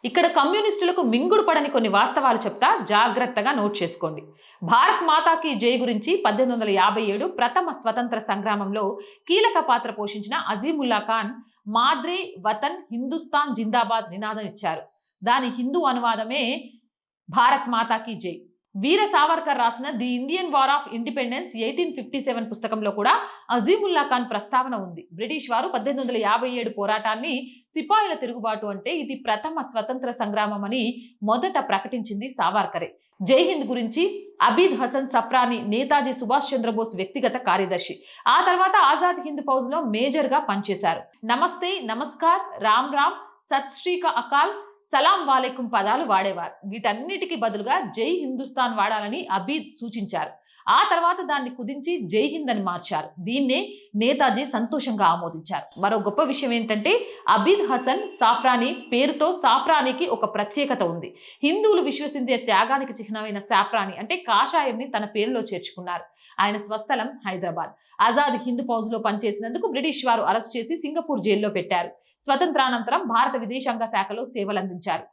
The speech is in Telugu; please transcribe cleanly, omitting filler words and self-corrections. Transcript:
ఇక్కడ కమ్యూనిస్టులకు మింగుడు పడని కొన్ని వాస్తవాలు చెప్తా, జాగ్రత్తగా నోట్ చేసుకోండి. భారత్ మాతాకి జై గురించి 1857 ప్రథమ స్వతంత్ర సంగ్రామంలో కీలక పాత్ర పోషించిన అజీముల్లా ఖాన్ మాద్రే వతన్ హిందుస్థాన్ జిందాబాద్ నినాదం ఇచ్చారు. దాని హిందూ అనువాదమే భారత్ మాతాకి జై. వీర సావర్కర్ రాసిన the Indian war of independence 1857 పుస్తకంలో కూడా అజీముల్లా ఖాన్ ప్రస్తావన ఉంది. బ్రిటిష్ వారు 1857 పోరాటాన్ని సిపాయిల తిరుగుబాటు అంటే ఇది ప్రథమ స్వతంత్ర సంగ్రామం అని మొదట ప్రకటించింది సావర్కరే. జై హింద్ గురించి అబీద్ హసన్ సఫ్రాని నేతాజీ సుభాష్ చంద్రబోస్ వ్యక్తిగత కార్యదర్శి. ఆ తర్వాత ఆజాద్ హింద్ ఫౌజ్ లో మేజర్ గా పనిచేశారు. నమస్తే, నమస్కార్, రామ్ రామ్, సత్ శ్రీ అకాల్, సలాం వాలేకుం పదాలు వాడేవారు. వీటన్నిటికీ బదులుగా జై హిందుస్థాన్ వాడాలని అబీద్ సూచించారు. ఆ తర్వాత దాన్ని కుదించి జై హింద్ అని మార్చారు. దీన్నే నేతాజీ సంతోషంగా ఆమోదించారు. మరో గొప్ప విషయం ఏంటంటే అబీద్ హసన్ సాఫ్రానీ పేరుతో సాఫ్రానీకి ఒక ప్రత్యేకత ఉంది. హిందువులు విశ్వసించే త్యాగానికి చిహ్నమైన సాఫ్రానీ అంటే కాషాయంని తన పేరులో చేర్చుకున్నారు. ఆయన స్వస్థలం హైదరాబాద్. ఆజాద్ హింద్ ఫౌజ్ లో పనిచేసినందుకు బ్రిటిష్ వారు అరెస్ట్ చేసి సింగపూర్ జైల్లో పెట్టారు. స్వతంత్రానంతరం భారత విదేశాంగ శాఖలో సేవలందించారు.